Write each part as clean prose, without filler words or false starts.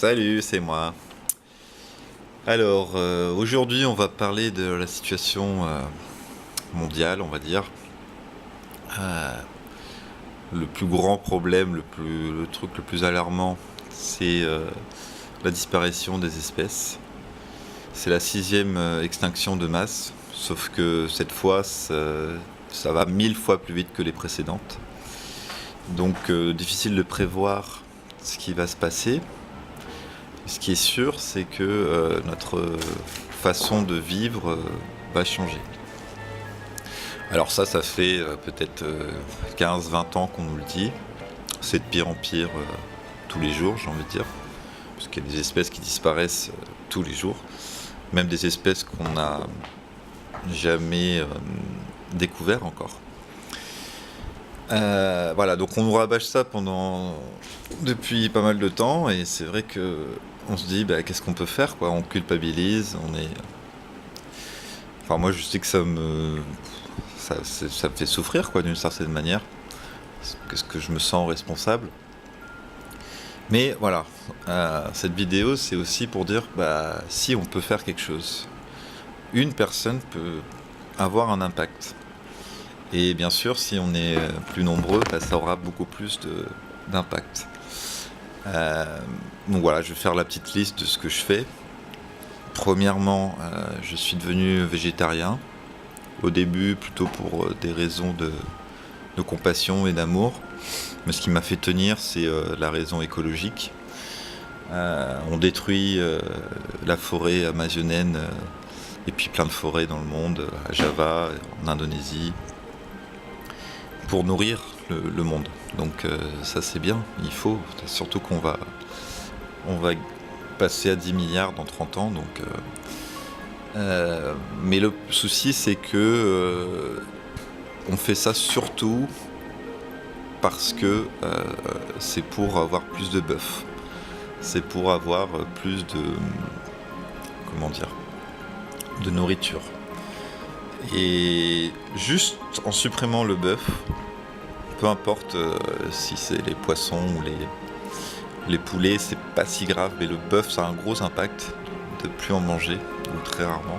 Salut, c'est moi. Alors, aujourd'hui, on va parler de la situation mondiale, on va dire. Euh, le plus grand problème, le truc le plus alarmant, c'est la disparition des espèces. C'est la sixième extinction de masse, sauf que cette fois, ça va 1000 fois plus vite que les précédentes. Donc, difficile de prévoir ce qui va se passer. Ce qui est sûr, c'est que notre façon de vivre va changer. Alors ça fait peut-être 15-20 ans qu'on nous le dit. C'est de pire en pire tous les jours, j'ai envie de dire. Parce qu'il y a des espèces qui disparaissent tous les jours. Même des espèces qu'on n'a jamais découvertes encore. Voilà, donc on nous rabâche ça depuis pas mal de temps, et c'est vrai que on se dit qu'est-ce qu'on peut faire, quoi. On culpabilise, enfin moi je sais que ça me fait souffrir, quoi, d'une certaine manière, parce que je me sens responsable. Mais voilà, cette vidéo c'est aussi pour dire si on peut faire quelque chose, une personne peut avoir un impact. Et bien sûr, si on est plus nombreux, ça aura beaucoup plus d'impact. Donc voilà, je vais faire la petite liste de ce que je fais. Premièrement, je suis devenu végétarien. Au début, plutôt pour des raisons de compassion et d'amour. Mais ce qui m'a fait tenir, c'est la raison écologique. On détruit la forêt amazonienne et puis plein de forêts dans le monde, à Java, en Indonésie, pour nourrir le monde. Donc ça c'est bien, il faut, surtout qu'on va passer à 10 milliards dans 30 ans. Donc, mais le souci c'est que on fait ça surtout parce que c'est pour avoir plus de bœuf. C'est pour avoir plus de nourriture. Et juste en supprimant le bœuf, peu importe si c'est les poissons ou les poulets, c'est pas si grave, mais le bœuf, ça a un gros impact de plus en manger, ou très rarement.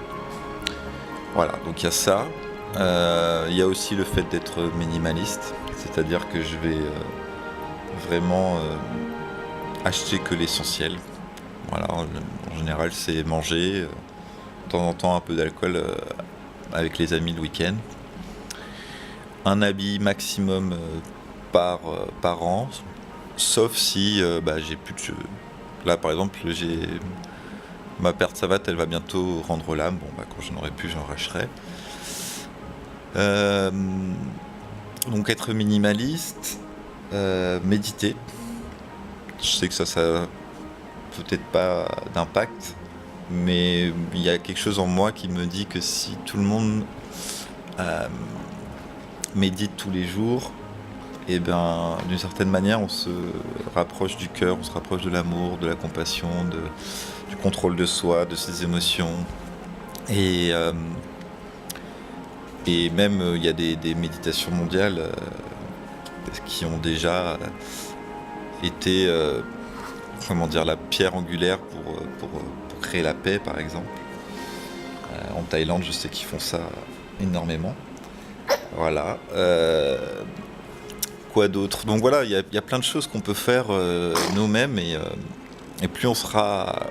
Voilà, donc il y a ça. Il y a aussi le fait d'être minimaliste, c'est-à-dire que je vais vraiment acheter que l'essentiel. Voilà, en général, c'est manger, de temps en temps un peu d'alcool avec les amis le week-end. Un habit maximum par an, sauf si j'ai plus de cheveux. Là par exemple, ma paire de savates, elle va bientôt rendre l'âme. Quand j'en aurai plus, j'en racherai. Donc être minimaliste, méditer. Je sais que ça peut-être pas d'impact, mais il y a quelque chose en moi qui me dit que si tout le monde médite tous les jours, et d'une certaine manière on se rapproche du cœur, on se rapproche de l'amour, de la compassion, du contrôle de soi, de ses émotions. Et même il y a des méditations mondiales qui ont déjà été la pierre angulaire pour créer la paix, par exemple. En Thaïlande, je sais qu'ils font ça énormément. Voilà. Quoi d'autre? Donc voilà, il y a plein de choses qu'on peut faire nous-mêmes, et plus on sera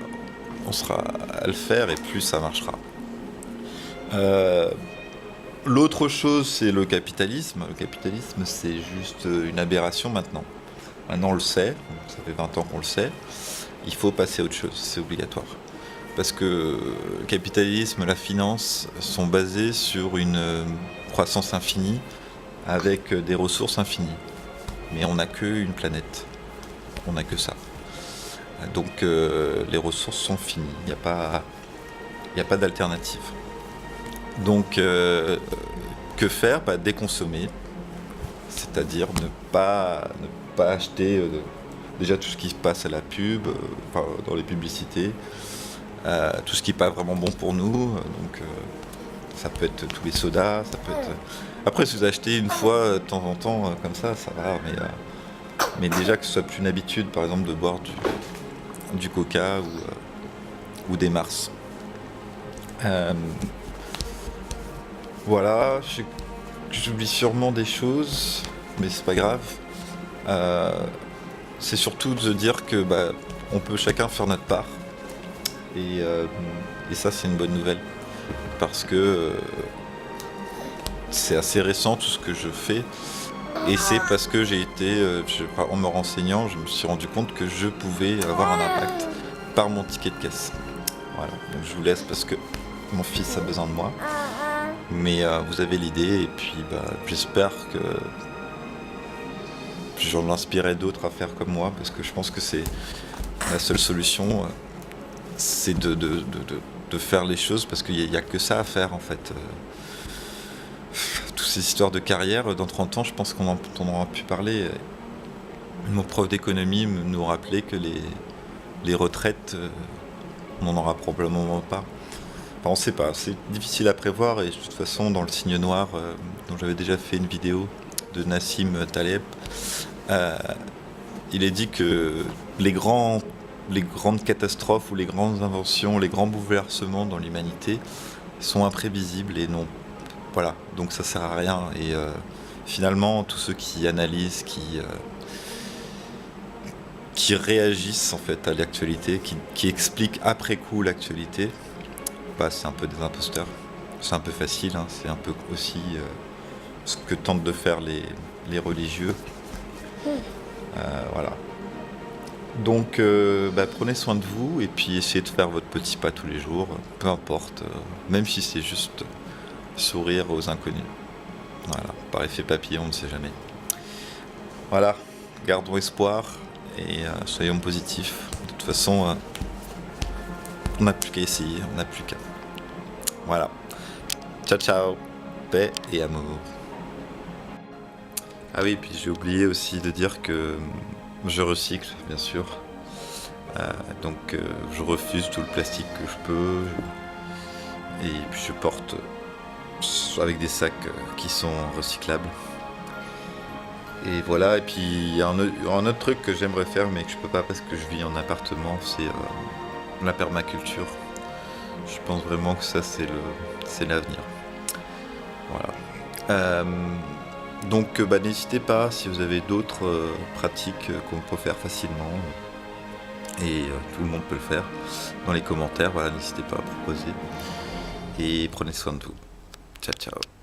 à le faire, et plus ça marchera. L'autre chose, c'est le capitalisme. Le capitalisme, c'est juste une aberration maintenant. Maintenant, on le sait, ça fait 20 ans qu'on le sait. Il faut passer à autre chose, c'est obligatoire. Parce que le capitalisme, la finance sont basés sur une croissance infinie avec des ressources infinies. Mais on n'a qu'une planète, on n'a que ça. Donc les ressources sont finies, il n'y a pas d'alternative. Donc que faire? Déconsommer, c'est-à-dire ne pas acheter déjà tout ce qui se passe à la pub, dans les publicités, tout ce qui n'est pas vraiment bon pour nous. Donc ça peut être tous les sodas, ça peut être... Après, si vous achetez une fois de temps en temps comme ça va, mais déjà que ce soit plus une habitude, par exemple, de boire du Coca ou des Mars. Voilà, j'oublie sûrement des choses, mais c'est pas grave. C'est surtout de dire que on peut chacun faire notre part. Et ça, c'est une bonne nouvelle. Parce que c'est assez récent tout ce que je fais. Et c'est parce que j'ai été, en me renseignant, je me suis rendu compte que je pouvais avoir un impact par mon ticket de caisse. Voilà, donc je vous laisse parce que mon fils a besoin de moi. Mais vous avez l'idée, et puis j'espère que j'en inspirerai d'autres à faire comme moi, parce que je pense que c'est la seule solution, c'est de faire les choses, parce qu'il n'y a que ça à faire en fait. Toutes ces histoires de carrière, dans 30 ans, je pense qu'on en aura pu parler. Mon prof d'économie nous rappelait que les retraites, on n'en aura probablement pas. Enfin, on ne sait pas, c'est difficile à prévoir, et de toute façon, dans Le Signe Noir, dont j'avais déjà fait une vidéo de Nassim Taleb, il est dit que les grandes catastrophes ou les grandes inventions, les grands bouleversements dans l'humanité sont imprévisibles et non. Voilà, donc ça sert à rien. Et finalement, tous ceux qui analysent, qui réagissent en fait à l'actualité, qui expliquent après coup l'actualité, c'est un peu des imposteurs. C'est un peu facile, hein. C'est un peu aussi ce que tentent de faire les religieux. Voilà. Donc prenez soin de vous et puis essayez de faire votre petit pas tous les jours, peu importe, même si c'est juste sourire aux inconnus. Voilà, par effet papillon, on ne sait jamais. Voilà, gardons espoir et soyons positifs. De toute façon, on n'a plus qu'à essayer, on n'a plus qu'à. Voilà. Ciao ciao, paix et amour. Ah oui, puis j'ai oublié aussi de dire que je recycle, bien sûr. Donc je refuse tout le plastique que je peux. Et puis je porte avec des sacs qui sont recyclables. Et voilà, et puis il y a un autre truc que j'aimerais faire mais que je peux pas parce que je vis en appartement, c'est la permaculture. Je pense vraiment que ça c'est l'avenir. Voilà. Donc n'hésitez pas si vous avez d'autres pratiques qu'on peut faire facilement. Et tout le monde peut le faire dans les commentaires. Voilà, n'hésitez pas à proposer. Et prenez soin de vous. Ciao ciao.